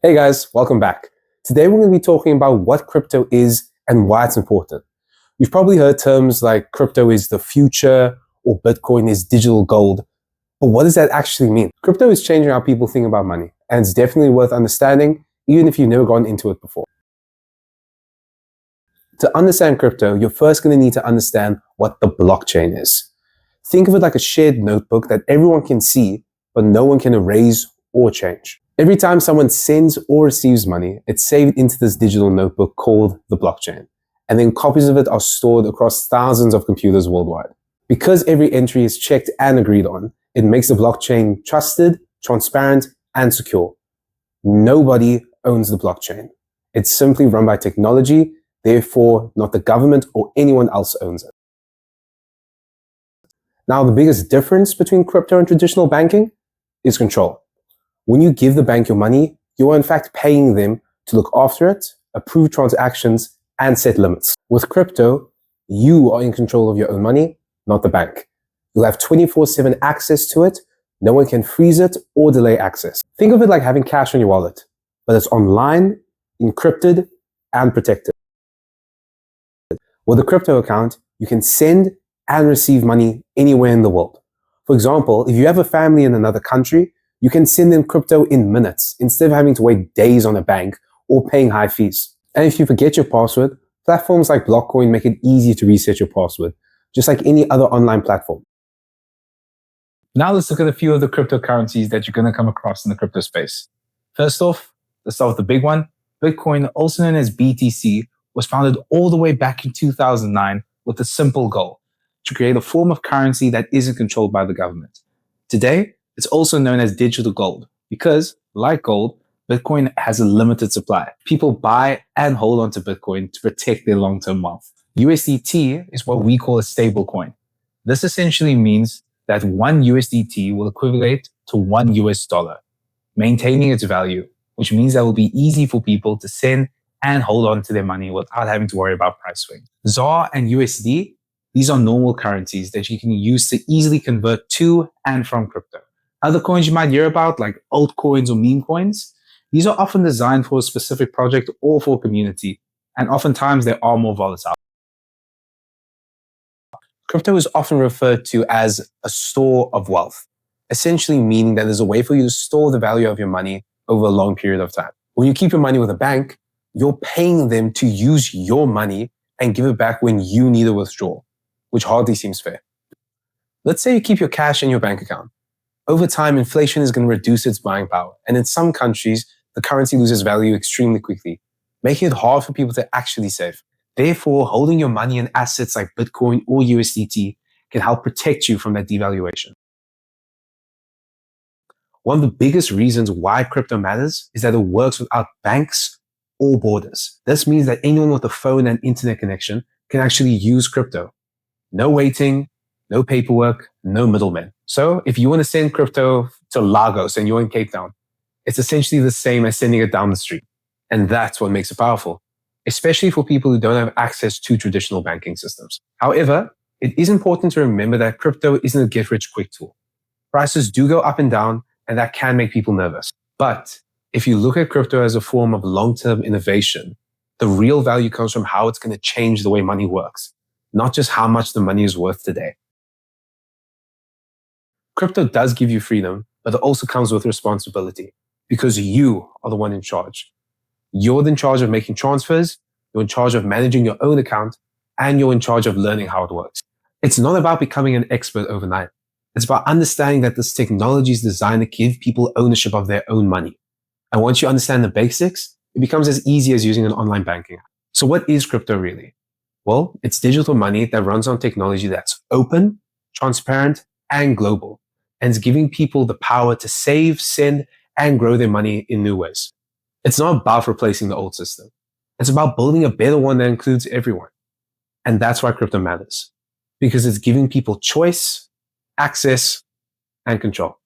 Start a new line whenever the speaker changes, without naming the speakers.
Hey guys, welcome back. Today we're going to be talking about what crypto is and why it's important. You've probably heard terms like crypto is the future or Bitcoin is digital gold. But what does that actually mean? Crypto is changing how people think about money, and it's definitely worth understanding even if you've never gone into it before. To understand crypto, you're first going to need to understand what the blockchain is. Think of it like a shared notebook that everyone can see, but no one can erase or change. Every time someone sends or receives money, it's saved into this digital notebook called the blockchain, and then copies of it are stored across thousands of computers worldwide. Because every entry is checked and agreed on, it makes the blockchain trusted, transparent, and secure. Nobody owns the blockchain. It's simply run by technology, therefore not the government or anyone else owns it. Now, the biggest difference between crypto and traditional banking is control. When you give the bank your money, you are in fact paying them to look after it, approve transactions, and set limits. With crypto, you are in control of your own money, not the bank. You'll have 24/7 access to it. No one can freeze it or delay access. Think of it like having cash on your wallet, but it's online, encrypted, and protected. With a crypto account, you can send and receive money anywhere in the world. For example, if you have a family in another country, you can send them crypto in minutes instead of having to wait days on a bank or paying high fees. And if you forget your password, platforms like Blockkoin make it easy to reset your password, just like any other online platform.
Now let's look at a few of the cryptocurrencies that you're going to come across in the crypto space. First off, let's start with the big one. Bitcoin, also known as BTC, was founded all the way back in 2009 with a simple goal: to create a form of currency that isn't controlled by the government. Today, it's also known as digital gold because, like gold, Bitcoin has a limited supply. People buy and hold on to Bitcoin to protect their long-term wealth. USDT is what we call a stable coin. This essentially means that one USDT will equivalent to one US dollar, maintaining its value, which means that it will be easy for people to send and hold on to their money without having to worry about price swings. ZAR and USD, these are normal currencies that you can use to easily convert to and from crypto. Other coins you might hear about, like altcoins or meme coins, these are often designed for a specific project or for a community, and oftentimes they are more volatile. Crypto is often referred to as a store of wealth, essentially meaning that there's a way for you to store the value of your money over a long period of time. When you keep your money with a bank, you're paying them to use your money and give it back when you need a withdrawal, which hardly seems fair. Let's say you keep your cash in your bank account. Over time, inflation is going to reduce its buying power, and in some countries, the currency loses value extremely quickly, making it hard for people to actually save. Therefore, holding your money in assets like Bitcoin or USDT can help protect you from that devaluation. One of the biggest reasons why crypto matters is that it works without banks or borders. This means that anyone with a phone and internet connection can actually use crypto. No waiting, no paperwork, no middlemen. So if you want to send crypto to Lagos and you're in Cape Town, it's essentially the same as sending it down the street. And that's what makes it powerful, especially for people who don't have access to traditional banking systems. However, it is important to remember that crypto isn't a get-rich-quick tool. Prices do go up and down, and that can make people nervous. But if you look at crypto as a form of long-term innovation, the real value comes from how it's going to change the way money works, not just how much the money is worth today. Crypto does give you freedom, but it also comes with responsibility because you are the one in charge. You're in charge of making transfers, you're in charge of managing your own account, and you're in charge of learning how it works. It's not about becoming an expert overnight. It's about understanding that this technology is designed to give people ownership of their own money. And once you understand the basics, it becomes as easy as using an online banking app. So what is crypto really? Well, it's digital money that runs on technology that's open, transparent, and global, and it's giving people the power to save, send, and grow their money in new ways. It's not about replacing the old system. It's about building a better one that includes everyone. And that's why crypto matters, because it's giving people choice, access, and control.